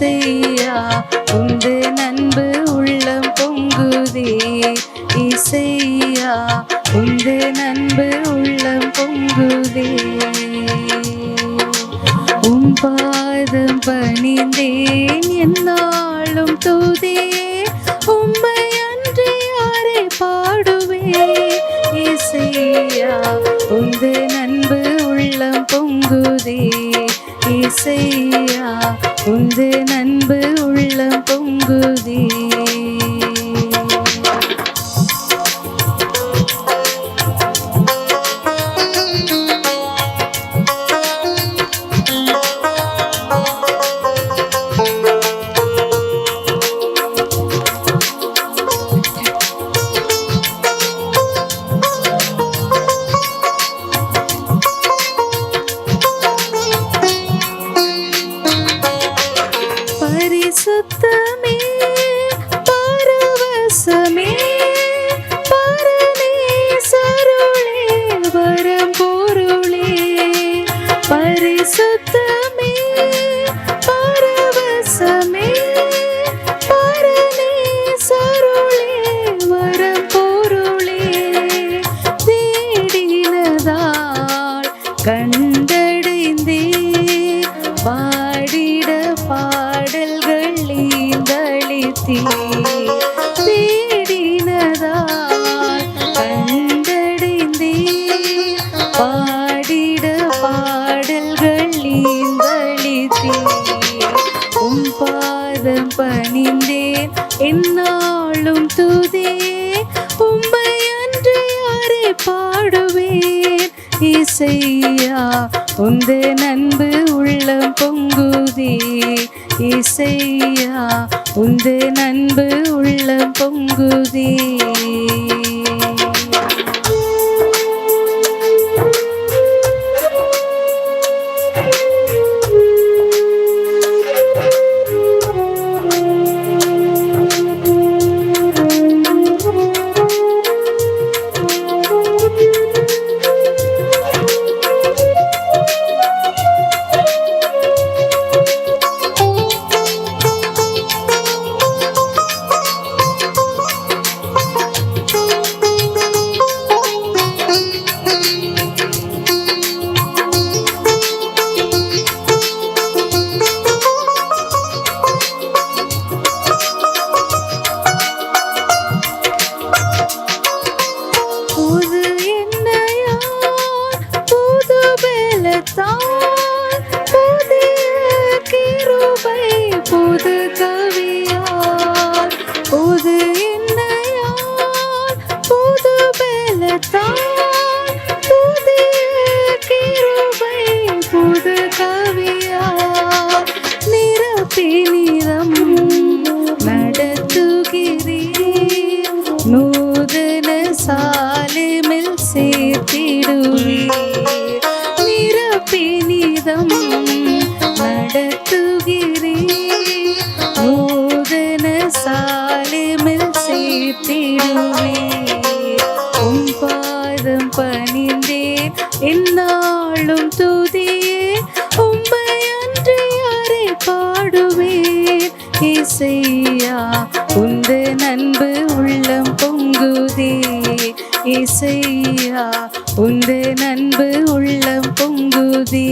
இசையா உந்தன் அன்பு உள்ளம் பொங்குதே. இசையா உந்தன் அன்பு உள்ளம் பொங்குதே. உம் பாதம் பணிந்தேன் என்னாலும் துதியே. உம்மை அன்றி யாரை பாடுவே. இசையா உந்தன் அன்பு உள்ளம் பொங்குதே. இசையா உந்தன் அன்பு உள்ளம் பொங்குதே. பரிசுத்தமே பரவசமே பரமேசருளே வரம்பொருளே. பரிசுத்தமே பரவசமே பரமேசருளே வரம்பொருளே. தேடினதால் கண்டடைந்தே பாடிட பாடல்கள் ஈந்தளித்தீ. தேடினதால் கண்டடைந்தே பாடிட பாடல்கள் ஈந்தளித்தீ. உம் பாதம் பணிந்தேன் என்னாலும் துதியே. உம்மை அன்று யாரை பாடுவேன். இசையா உந்தன் அன்பு உள்ளம் பொங்குதே. இசையா உந்தன் அன்பு உள்ளம் பொங்குதே. புது எண்ணெயால் புது பலத்தால் புதிய கிருபை புது கவியால். புது எண்ணெயால் புது பலத்தால் புதிய கிருபை புது கவியால். நிரப்பி நிறம் நடத்துகிறீர். நூதன சாலிமில் சேர்த்திடுவீர். நிரப்பி நிதம் நடத்துகிறீர். நூதன சாலிமில் சேர்த்திடுவீர். உம் பாதம் பணிந்தேன் என்னாலும் துதியே. உம்மை அன்று யாரை பாடுவேன். இசையா உந்தன் அன்பு உள்ளம் பொங்குதே. இசையா உந்தன் அன்பு உள்ளம் பொங்குதே.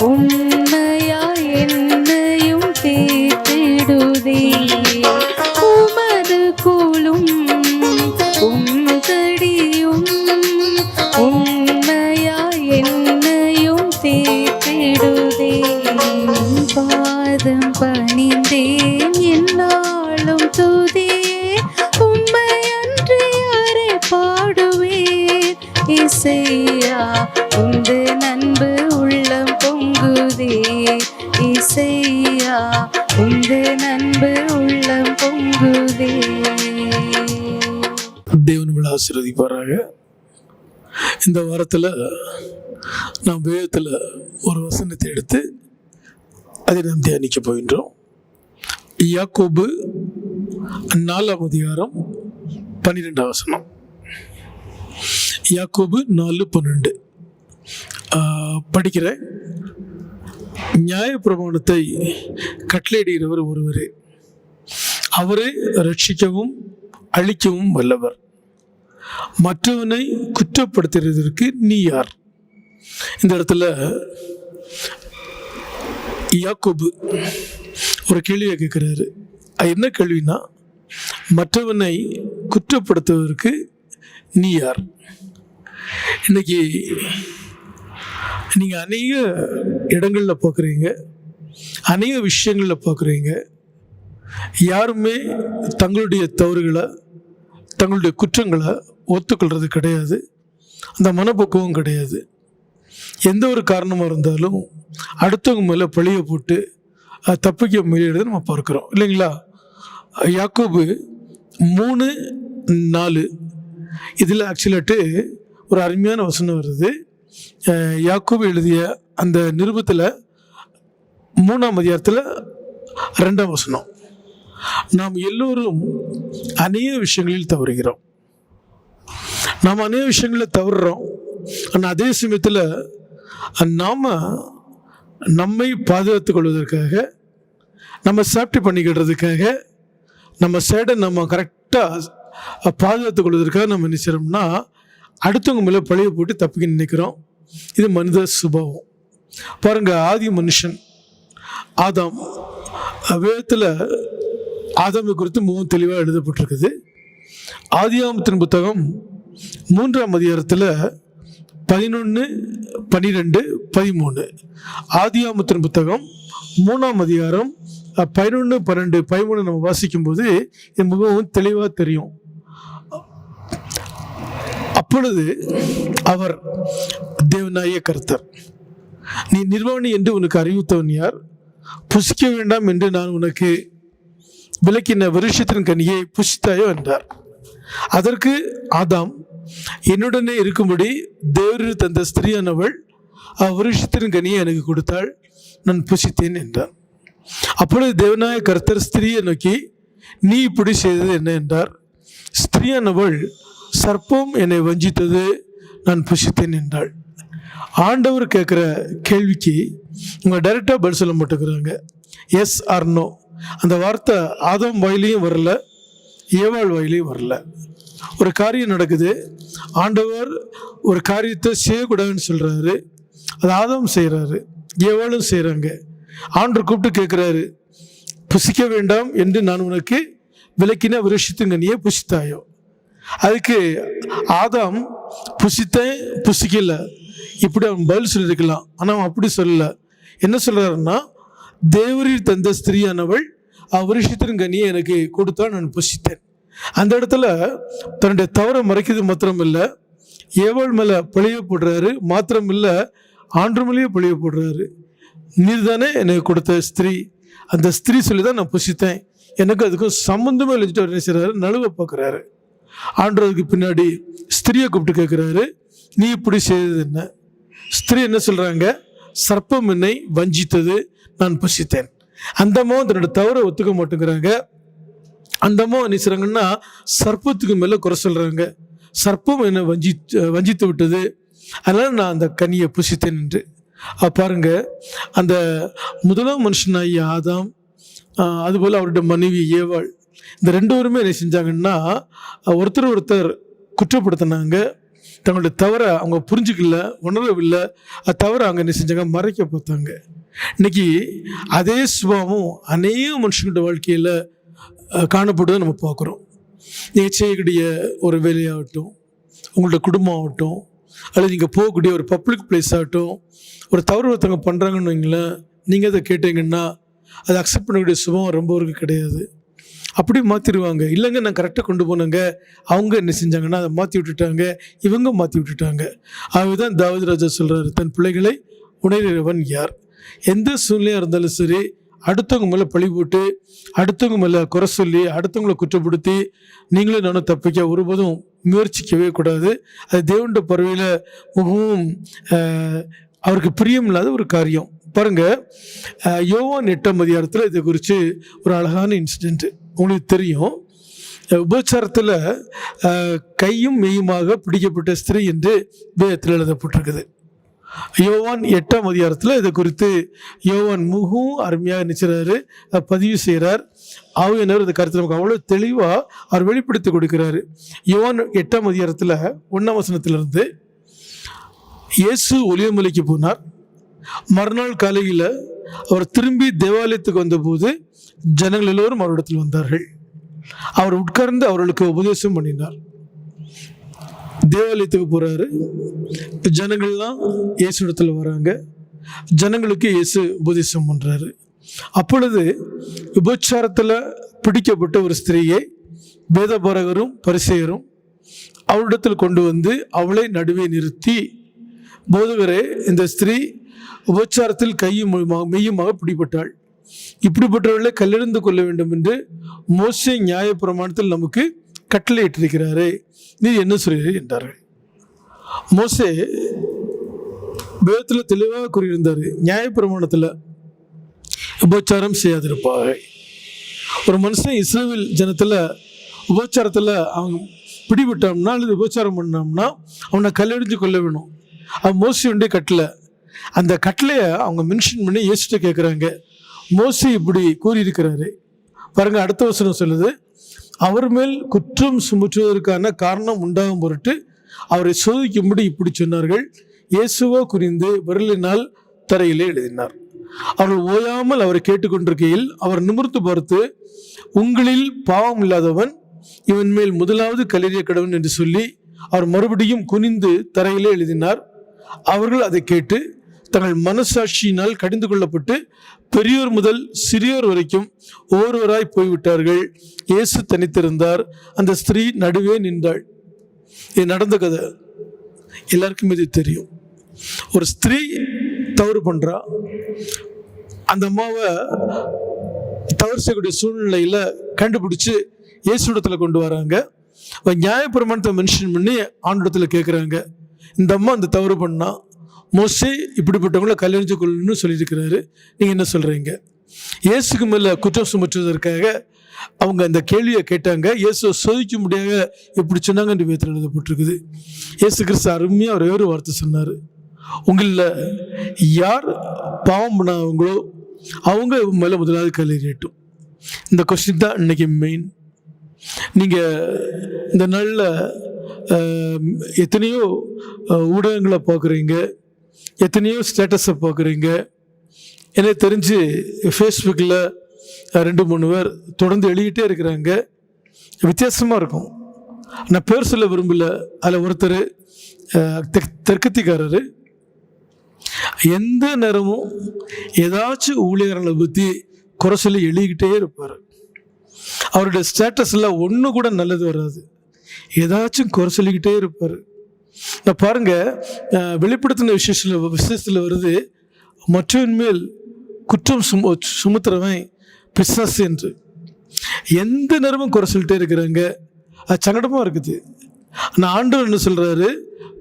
உண்மையா என்னையும் தீர்த்திடுதே. உமது கோலும் உம்கடியும் உண்மையா என்னையும் தீர்த்திடுதே. பாதம் பணிந்தேன் என்னாலும் துதியே, உம்மை அன்றி யாரை பாடுவேன். இசையா உந்தன் அன்பு உள்ளம் பொங்குதே. இசையா உந்தன் அன்பு உள்ளம் பொங்குதே. தேவன் உங்களை ஆசீர்வதிப்பாராக. இந்த வாரத்தில் நாம் வேதத்தில் ஒரு வசனத்தை எடுத்து அதை நாம் தியானிக்க போகின்றோம். யாக்கோபு 4ஆம் அதிகாரம் 12ஆம் வசனம். யாக்கோபு 4:12 படிக்கிறேன். நியாயப்பிரமாணத்தை கட்டளையிடுகிறவர் ஒருவரே, அவரை ரட்சிக்கவும் அழிக்கவும் வல்லவர். மற்றவனை குற்றப்படுத்துறதற்கு நீ யார்? இந்த இடத்துல யாக்கோபு ஒரு கேள்வியை கேட்குறாரு. என்ன கேள்வினா, மற்றவனை குற்றப்படுத்துவதற்கு நீ யார்? இன்னைக்கு நீங்கள் அநேக இடங்களில் பார்க்குறீங்க, அநேக விஷயங்களில் பார்க்குறீங்க. யாருமே தங்களுடைய தவறுகளை, தங்களுடைய குற்றங்களை ஒத்துக்கொள்வது கிடையாது. அந்த மனப்பக்குவம் கிடையாது. எந்த ஒரு காரணமாக இருந்தாலும் அடுத்தவங்க மேலே பழியை போட்டு தப்பிக்க முயலுறதை நம்ம பார்க்குறோம், இல்லைங்களா? யாக்கோபு 3:4 இதில் ஆக்சுவலாட்டு ஒரு அருமையான வசனம் வருது. யாக்கோபு எழுதிய அந்த நிருபத்தில் 3ஆம் அதிகாரத்தில் 2ஆம் வசனம். நாம் எல்லோரும் அநேக விஷயங்களில் தவறுகிறோம். நாம் அநேக விஷயங்களில் தவறுறோம். ஆனால் அதே சமயத்தில் நாம் நம்மை பாதுகாத்து கொள்வதற்காக, நம்ம சேஃப்டி பண்ணிக்கிடுறதுக்காக, நம்ம சைடை நம்ம கரெக்டாக பாதுகாத்து கொள்வதற்காக நம்ம என்ன செய்கிறோம்னா அடுத்தவங்க மேலே பழியை போட்டு தப்பிக்க நினைக்கிறோம். இது மனித சுபாவம். பாருங்கள், ஆதி மனுஷன் ஆதாம், வேதத்தில் ஆதாமை குறித்து மிகவும் தெளிவாக எழுதப்பட்டிருக்குது. ஆதியாகமத்தின் புத்தகம் 3ஆம் அதிகாரத்தில் 11, 12, 13. ஆதியாகமத்தின் புத்தகம் 3ஆம் அதிகாரம் 11, 12, 13 நம்ம வாசிக்கும்போது இது மிகவும் தெளிவாக தெரியும். அப்பொழுது அவர், தேவனாகிய கர்த்தர், நீ நிர்வாணி என்று உனக்கு அறிவித்தவன் யார்? புசிக்க வேண்டாம் என்று நான் உனக்கு விலக்கின விருட்சத்தின் கனியை புசித்தாயோ என்றார். அதற்கு ஆதாம், என்னுடனே இருக்கும்படி தேவரீர் தந்த ஸ்திரீயானவள் விருட்சத்தின் கனியை எனக்கு கொடுத்தாள், நான் புசித்தேன் என்றார். அப்பொழுது தேவனாய கர்த்தர் ஸ்திரீயை நோக்கி, நீ இப்படி செய்தது என்ன என்றார். ஸ்திரீயானவள், சர்ப்பம் என்னை வஞ்சித்தது, நான் புசித்தேன் என்றாள். ஆண்டவர் கேட்குற கேள்விக்கு இவங்க டைரெக்டாக பதில் சொல்ல மாட்டேங்கிறாங்க. Yes or no. அந்த வார்த்தை ஆதாம் வாயிலையும் வரல, ஏவாள் வாயிலையும் வரல. ஒரு காரியம் நடக்குது, ஆண்டவர் ஒரு காரியத்தை செய்யக்கூடாதுன்னு சொல்கிறாரு. அது ஆதாம் செய்கிறாரு, ஏவாளும் செய்கிறாங்க. ஆண்டவர் கூப்பிட்டு கேட்குறாரு, புசிக்க வேண்டாம் என்று நான் உனக்கு விலக்கின விருட்சத்தின்கனியை புசித்தாயோ? அதுக்கு ஆதாம் புசித்தேன், புசிக்கல, இப்படி அவன் பதில் சொல்லியிருக்கலாம். ஆனால் அவன் அப்படி சொல்லலை. என்ன சொல்கிறாருன்னா, தேவரீர் தந்த ஸ்திரீயானவள் விருட்சத்தின் கனியை எனக்கு கொடுத்தா, நான் புசித்தேன். அந்த இடத்துல தன்னுடைய தவறை மறைக்கிறது மாத்திரம் இல்லை, ஏவாள் மேலே பழிய போடுறாரு. மாத்திரம் இல்லை, ஆண்டு மேலேயே பழிய போடுறாரு. நீர் தானே எனக்கு கொடுத்த ஸ்திரீ, அந்த ஸ்திரீ சொல்லி தான் நான் புசித்தேன், எனக்கு அதுக்கும் சம்மந்தமே இல்லைட்டு அவர் என்ன செய்கிறாரு, நழுவ பார்க்குறாரு. ஆண்டவருக்கு பின்னாடி ஸ்திரியை கூப்பிட்டு கேட்குறாரு, நீ இப்படி செய்தது என்ன? ஸ்திரீ என்ன சொல்கிறாங்க, சர்ப்பம் என்னை வஞ்சித்தது, நான் புசித்தேன். அந்தமோ தன்னோட தவறை ஒத்துக்க மாட்டேங்கிறாங்க. அந்தமோ என்ன செய்கிறாங்கன்னா சர்ப்பத்துக்கு மேலே குறை சொல்கிறாங்க. சர்ப்பம் என்னை வஞ்சித்து விட்டது, அதனால் நான் அந்த கனியை புசித்தேன் என்று. பாருங்க, அந்த முதலாம் மனுஷனாகிய ஆதாம், அதுபோல் அவருடைய மனைவி ஏவாள், இந்த ரெண்டு பேருமே என்ன செஞ்சாங்கன்னா ஒருத்தர் குற்றப்படுத்தினாங்க. தங்களுடைய தவற அவங்க புரிஞ்சுக்கல, உணரவில்லை. அது தவிர அவங்க என்ன செஞ்சாங்க, மறைக்க பார்த்தாங்க. இன்னைக்கு அதே சுபாவம் அநேக மனுஷங்களோட வாழ்க்கையில் காணப்படுவதை நம்ம பார்க்குறோம். நீங்கள் செய்யக்கூடிய ஒரு வேலையாகட்டும், உங்களோட குடும்பம் ஆகட்டும், அல்லது நீங்கள் போகக்கூடிய ஒரு பப்ளிக் பிளேஸ் ஆகட்டும், ஒரு தவறு ஒருத்தவங்க பண்ணுறாங்கன்னு வைங்களேன், நீங்கள் அதை கேட்டீங்கன்னா அதை அக்செப்ட் பண்ணக்கூடிய சுபாவம் ரொம்ப பேருக்கு கிடையாது. அப்படி மாற்றிடுவாங்க. இல்லைங்க நான் கரெக்டாக கொண்டு போனாங்க, அவங்க என்ன செஞ்சாங்கன்னா அதை மாற்றி விட்டுட்டாங்க, இவங்க மாற்றி விட்டுட்டாங்க. அதுதான் தாவீது ராஜா சொல்கிறாரு, தன் பிள்ளைகளை உணர்கிறவன் யார்? எந்த சூழ்நிலையாக இருந்தாலும் சரி, அடுத்தவங்க மேலே பழி போட்டு, அடுத்தவங்க மேலே குறை சொல்லி, அடுத்தவங்களை குற்றப்படுத்தி நீங்களும் நானும் தப்பிக்க ஒருபோதும் முயற்சிக்கவே கூடாது. அது தேவனுடைய பார்வையில் மிகவும் அவருக்கு பிரியம் இல்லாத ஒரு காரியம். பாருங்க, யோவான் 8ஆம் அதிகாரத்தில் இதை குறித்து ஒரு அழகான இன்சிடென்ட் உங்களுக்கு தெரியும். உபச்சாரத்தில் கையும் மெய்யுமாக பிடிக்கப்பட்ட ஸ்திரீ என்று வேதத்தில் எழுதப்பட்டிருக்குது. யோவான் 8ஆம் அதிகாரத்தில் இதை குறித்து யோவான் மிகவும் அருமையாக நினைச்சாரு, பதிவு செய்கிறார். ஆவியானவர் இந்த கருத்தை நமக்கு அவ்வளோ தெளிவாக அவர் வெளிப்படுத்தி கொடுக்கிறாரு. யோவான் 8ஆம் அதிகாரத்தில் 1ஆம் வசனத்திலிருந்து, இயேசு ஒலிவமலைக்கு போனார். மறுநாள் காலையில் அவர் திரும்பி தேவாலயத்துக்கு வந்தபோது ஜனங்கள் எல்லோரும் அவரிடத்தில் வந்தார்கள். அவர் உட்கார்ந்து அவர்களுக்கு உபதேசம் பண்ணினார். தேவாலயத்துக்கு போறாரு, ஜனங்கள்லாம் இயேசு இடத்துல வராங்க, ஜனங்களுக்கு இயேசு உபதேசம் பண்றாரு. அப்பொழுது விபச்சாரத்தில் பிடிக்கப்பட்ட ஒரு ஸ்திரீயை வேதபாரகரும் பரிசேயரும் அவரிடத்தில் கொண்டு வந்து அவளை நடுவே நிறுத்தி, போதகரே, இந்த ஸ்திரீ உபச்சாரத்தில் கையும் மெய்யுமாக பிடிபட்டாள். இப்படிப்பட்டவர்களை கல்லெறிந்து கொள்ள வேண்டும் என்று மோசே நியாயப்பிரமாணத்தில் நமக்கு கட்டளையிட்டிருக்கிறாரே, நீ என்ன சொல்கிறீர்கள் என்றார்கள். மோசே வேதத்தில் தெளிவாக கூறியிருந்தார், நியாயப்பிரமாணத்தில் உபச்சாரம் செய்யாதிருப்பாக. ஒரு மனுஷன் இஸ்ரவேல் ஜனத்தில் உபச்சாரத்தில் அவங்க பிடிபட்டோம்னா அல்லது உபச்சாரம் பண்ணோம்னா அவனை கல்லெறிஞ்சு கொள்ள வேணும். அவன் மோசையுடைய கட்டளை. அந்த கட்டளையை அவங்க மென்ஷன் பண்ணி இயேசுட்ட கேட்குறாங்க, மோசே இப்படி கூறியிருக்கிறாரு. பாருங்க, அடுத்த வசனம் சொல்லுது, அவர் மேல் குற்றம் சுமற்றுவதற்கான காரணம் உண்டாகும் பொருட்டு அவரை சோதிக்கும்படி இப்படி சொன்னார்கள். இயேசுவோ குறிந்து விரலினால் தரையிலே எழுதினார். அவர்கள் ஓயாமல் அவரை கேட்டுக்கொண்டிருக்கையில் அவர் நிமிர்ந்து பார்த்து, உங்களில் பாவம் இல்லாதவன் இவன் மேல் முதலாவது கல்லெறிய கடவன் என்று சொல்லி அவர் மறுபடியும் குனிந்து தரையிலே எழுதினார். அவர்கள் அதை கேட்டு தங்கள் மனசாட்சியினால் கடிந்து கொள்ளப்பட்டு பெரியோர் முதல் சிறியோர் வரைக்கும் ஒவ்வொருவராய் போய்விட்டார்கள். இயேசு தனித்திருந்தார், அந்த ஸ்திரீ நடுவே நின்றாள். இது நடந்த கதை, எல்லாருக்கும் இது தெரியும். ஒரு ஸ்திரீ தவறு பண்றா, அந்த அம்மாவை தவறு செய்யக்கூடிய சூழ்நிலையில கண்டுபிடிச்சு இயேசுடத்துல கொண்டு வராங்க. நியாயப்பிரமாணத்தை மென்ஷன் பண்ணி ஆண்டத்துல கேட்குறாங்க, இந்த அம்மா அந்த தவறு பண்ணா, மோசே இப்படிப்பட்டவங்களை கல்லெறிஞ்சு கொள்ளணும்னு சொல்லியிருக்கிறாரு, நீங்கள் என்ன சொல்கிறீங்க? இயேசுக்கு மேலே குற்றம் சுமற்றுவதற்காக அவங்க அந்த கேள்வியை கேட்டாங்க. இயேசுவை சோதிக்க முடியாத எப்படி சொன்னாங்க என்று வேதத்தில் எழுதப்பட்டிருக்குது. இயேசு கிறிஸ்து அருமையாக ஒரே ஒரு வார்த்தை சொன்னார், உங்களில் யார் பாவம் பண்ணாங்களோ அவங்க மேலே முதலாவது கல்லெறியட்டும். இந்த கொஸ்டின் தான் இன்னைக்கு மெயின். நீங்கள் இந்த நாளில் எத்தனையோ ஊடகங்களை பார்க்குறீங்க, எத்தனையோ ஸ்டேட்டஸை பார்க்குறீங்க. எனக்கு தெரிஞ்சு ஃபேஸ்புக்கில் 2-3 பேர் தொடர்ந்து எழுதிக்கிட்டே இருக்கிறாங்க. வித்தியாசமாக இருக்கும். நான் பேர் சொல்ல விரும்பல. அதில் ஒருத்தர் தெற்கத்திக்காரர் எந்த நேரமும் ஏதாச்சும் ஊழியர்களை பற்றி குறை சொல்லி எழுதிக்கிட்டே இருப்பார். அவருடைய ஸ்டேட்டஸில் ஒன்று கூட நல்லது வராது, ஏதாச்சும் குறை சொல்லிக்கிட்டே இருப்பார். நான் பாருங்க, வெளிப்படுத்தின விசேஷத்தில் வருது, மற்றவன் மேல் குற்றம் சுமத்துறவன் பிசாசு என்று. எந்த நேரமும் குறை சொல்லிட்டே இருக்கிறாங்க. அது சங்கடமாக இருக்குது. நான் ஆண்டவர் என்ன சொல்கிறாரு,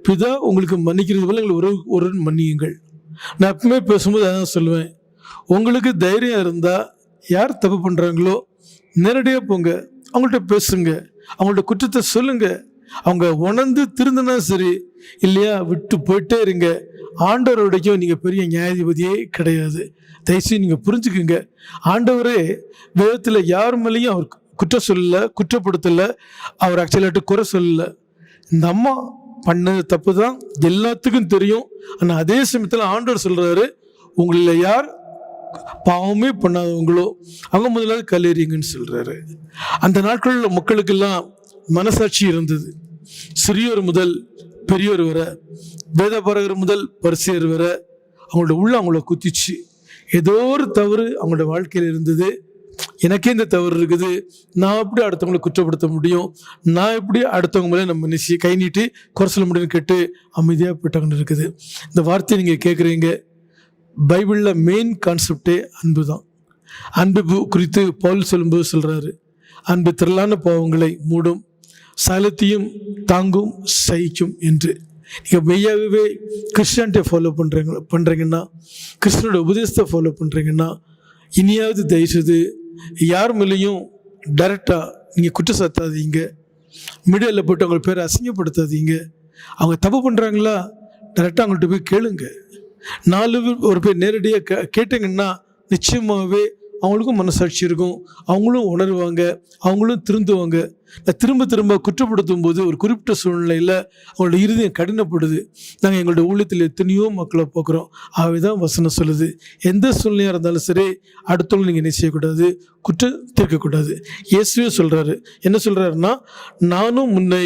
பிதா உங்களுக்கு மன்னிக்கிறது போல எங்களை ஒரு மன்னியுங்கள். நான் எப்பவுமே பேசும்போது அதான் சொல்லுவேன், உங்களுக்கு தைரியம் இருந்தால் யார் தப்பு பண்ணுறாங்களோ நேரடியாக போங்க, அவங்கள்ட்ட பேசுங்க, அவங்கள்ட்ட குற்றத்தை சொல்லுங்க. அவங்க உணர்ந்து திருந்தினா சரி, இல்லையா விட்டு போயிட்டே இருங்க. ஆண்டவரோடைக்கும் நீங்கள் பெரிய நியாயாதிபதியே கிடையாது. தயவுசெய்து நீங்கள் புரிஞ்சுக்குங்க. ஆண்டவரே வேதத்தில் யார் மேலேயும் அவர் குற்றம் சொல்லலை, குற்றப்படுத்தலை, அவர் ஆக்சுவலாட்டு குறை சொல்லலை. இந்த அம்மா பண்ணது தப்பு தான், எல்லாத்துக்கும் தெரியும். ஆனால் அதே சமயத்தில் ஆண்டவர் சொல்கிறாரு, உங்களில் யார் பாவமே பண்ணாதவங்களோ அவங்க முதலாவது கல்லெறியுங்கன்னு சொல்கிறாரு. அந்த நாட்களில் மக்களுக்கெல்லாம் மனசாட்சி இருந்தது. சிறியோர் முதல் பெரியோர் வர, வேதபாரகர் முதல் பரிசேயர் வர அவங்களோட உள்ள அவங்கள குத்திச்சு. ஏதோ ஒரு தவறு அவங்களோட வாழ்க்கையில் இருந்தது. எனக்கே இந்த தவறு இருக்குது, நான் எப்படி அடுத்தவங்களை குற்றப்படுத்த முடியும், நான் எப்படி அடுத்தவங்க மேலே நம்ம கை நீட்டி குறை சொல்ல முடியும்னு கேட்டு அமைதியாக போயிட்டாங்கன்னு இருக்குது. இந்த வார்த்தையை நீங்கள் கேட்குறீங்க. பைபிளில் மெயின் கான்செப்டே அன்பு தான். அன்பு குறித்து பவுல் சொல்லும்போது சொல்கிறாரு, அன்பு திரளான பாவங்களை மூடும், சாலத்தையும் தாங்கும், சகிக்கும் என்று. நீங்கள் மெய்யாகவே கிறிஸ்டியானிட்டியை ஃபாலோ பண்ணுறீங்கன்னா, கிறிஸ்டியனோட உபதேசத்தை ஃபாலோ பண்ணுறீங்கன்னா, இனியாவது தயவுசெய்து யார் மேலேயும் டைரெக்டாக நீங்கள் குற்றம் சாத்தாதீங்க. மீடியாவில் போய்ட்டு அவங்க பேரை அசிங்கப்படுத்தாதீங்க. அவங்க தப்பு பண்ணுறாங்களா, டைரெக்டாக அவங்கள்ட்ட போய் கேளுங்க. 4 பேர் ஒரு பேர் நேரடியாக கேட்டிங்கன்னா நிச்சயமாகவே அவங்களுக்கும் மனசாட்சி இருக்கும், அவங்களும் உணர்வாங்க, அவங்களும் திருந்துவாங்க. திரும்ப திரும்ப குற்றப்படுத்தும் போது ஒரு குறிப்பிட்ட சூழ்நிலையில் அவங்களோட இருதயம் கடினப்படுது. நாங்கள் எங்களோட ஊழியத்தில் எத்தனையோ மக்களை பார்க்குறோம். தான் வசனம் சொல்லுது, எந்த சூழ்நிலையாக இருந்தாலும் சரி அடுத்தவங்க நீங்கள் என்ன செய்யக்கூடாது, குற்றம் தீர்க்கக்கூடாது. இயேசுவே சொல்கிறாரு, என்ன சொல்கிறாருன்னா, நானும் முன்னை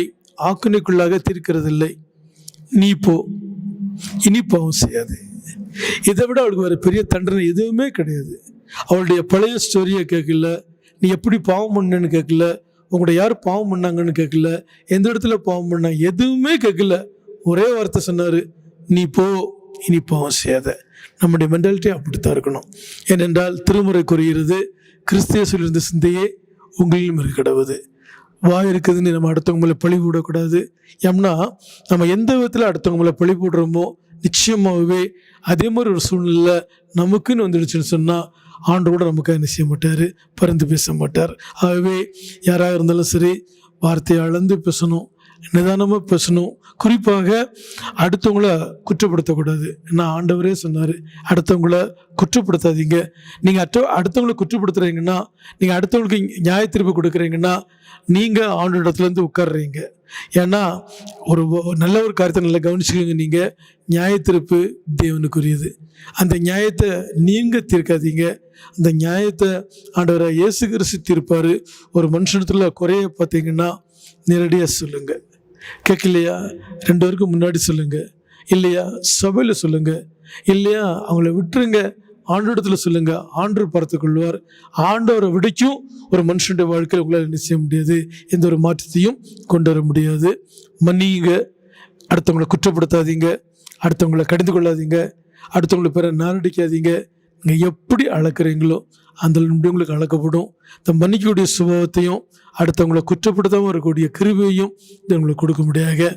ஆக்கினைக்குள்ளாக தீர்க்கிறதில்லை, நீ போ, இனி பாவம் செய்யாது. இதை விட அவளுக்கு வேறு பெரிய தண்டனை எதுவுமே கிடையாது. அவளுடைய பழைய ஸ்டோரியை கேட்கல, நீ எப்படி பாவம் பண்ணன்னு கேட்கல, உங்களோட யார் பாவம் பண்ணாங்கன்னு கேட்கல, எந்த இடத்துல பாவம் பண்ணாங்க எதுவுமே கேட்கல. ஒரே வார்த்தை சொன்னார், நீ போ, இனி பாவம் செய்யாத. நம்முடைய மென்டாலிட்டி அப்படித்தான் இருக்கணும். ஏனென்றால் திருமுறை கூறுகிறது, கிறிஸ்திய சொல்லியிருந்த சிந்தையே உங்களிலும் இருக்க கிடவுது. வாய் இருக்குதுன்னு நம்ம அடுத்தவங்க மேலே பழி போடக்கூடாது. ஏன்னா நம்ம எந்த விதத்தில் அடுத்தவங்க மேலே பழி போடுறோமோ நிச்சயமாகவே அதே மாதிரி ஒரு சூழ்நிலை நமக்குன்னு வந்துடுச்சுன்னு சொன்னால் ஆண்டோட நமக்காக என்ன செய்ய மாட்டார், பரிந்து பேச மாட்டார். ஆகவே யாராக இருந்தாலும் சரி வார்த்தையை அளந்து பேசணும், நிதானமாக பேசணும். குறிப்பாக அடுத்தவங்கள குற்றப்படுத்தக்கூடாது. ஏன்னா ஆண்டவரே சொன்னார், அடுத்தவங்கள குற்றப்படுத்தாதீங்க. நீங்கள் அடுத்தவங்களை குற்றப்படுத்துகிறீங்கன்னா, நீங்கள் அடுத்தவங்களுக்கு நியாய தீர்ப்பு கொடுக்குறீங்கன்னா நீங்கள் ஆண்டோடத்துலேருந்து உட்கார்றீங்க. ஏன்னா ஒரு நல்ல ஒரு காரியத்தை நல்லா கவனிச்சுக்கோங்க. நீங்கள் நியாய தீர்ப்பு தேவனுக்குரியது. அந்த நியாயத்தை நீங்கள் தீர்க்காதீங்க, அந்த நியாயத்தை ஆண்டவராக இயேசு கிறிஸ்து தீர்ப்பார். ஒரு மனுஷனத்தில் குறைய பார்த்தீங்கன்னா நேரடியாக சொல்லுங்கள், கேட்கலையா 2 பேருக்கு முன்னாடி சொல்லுங்கள், இல்லையா சபையில் சொல்லுங்கள், இல்லையா அவங்கள விட்டுருங்க, ஆண்டோடத்தில் சொல்லுங்கள். ஆண்டவர் பார்த்துக் கொள்வார். ஆண்டவரை விடைக்கும் ஒரு மனுஷனுடைய வாழ்க்கையில் உங்களால் என்ன செய்ய முடியாது, எந்த ஒரு மாற்றத்தையும் கொண்டு வர முடியாது. மன்னிங்க, அடுத்தவங்களை குற்றப்படுத்தாதீங்க, அடுத்தவங்களை கடிந்து கொள்ளாதீங்க, அடுத்தவங்களை பேரை நாரடிக்காதீங்க. நீங்கள் எப்படி அளக்குறீங்களோ அந்த உங்களுக்கு அளக்கப்படும். இந்த மன்னிக்கக்கூடிய சுபாவத்தையும் அடுத்தவங்களை குற்றப்படுத்தாமல் இருக்கக்கூடிய கிருபையையும் இது உங்களுக்கு கொடுக்க முடியாத,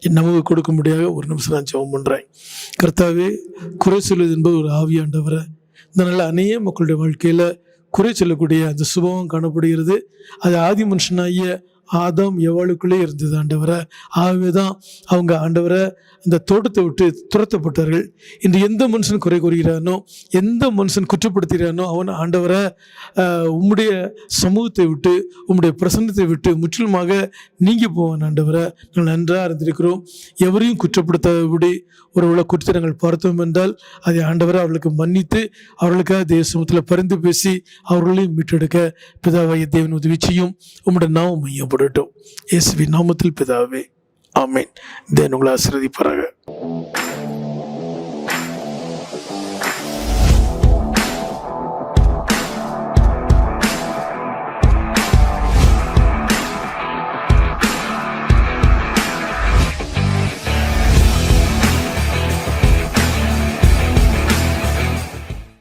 நமக்கு கொடுக்க முடியாத. ஒரு நிமிஷம் நான் ஜெபம் பண்ணுறேன். கர்த்தாவே, குறை சொல்வது என்பது ஒரு ஆவியாண்டவரை, இதனால் அநேக மக்களுடைய வாழ்க்கையில் குறை சொல்லக்கூடிய அந்த சுபாவம் காணப்படுகிறது. அது ஆதி மனுஷனாகிய ஆதாம் எவாளுக்குள்ளே இருந்தது ஆண்டவரை. ஆகவே தான் அவங்க ஆண்டவரை அந்த தோட்டத்தை விட்டு துரத்தப்பட்டார்கள். இன்று எந்த மனுஷன் குறை கூறுகிறானோ, எந்த மனுஷன் குற்றப்படுத்துகிறானோ அவன் ஆண்டவரை உம்முடைய சமூகத்தை விட்டு, உம்முடைய பிரசன்னத்தை விட்டு முற்றிலுமாக நீங்கி போவான். ஆண்டவரை நாங்கள் நன்றாக அறிந்திருக்கிறோம். எவரையும் குற்றப்படுத்தாதபடி ஒருவேளை குற்றங்கள் பார்த்தோம் என்றால் அதை ஆண்டவரை அவர்களுக்கு மன்னித்து அவர்களுக்காக தேவ சமூகத்தில் பரிந்து பேசி அவர்களையும் மீட்டெடுக்க பிதாவாகிய தேவன் உதவி செய்யும். உம்முடைய நாமம் மையப்படட்டும். இயேசுவின் நாமத்தில் பிதாவே, ஆமென். தேவன் உங்களை ஆசீர்வதிப்பாராக.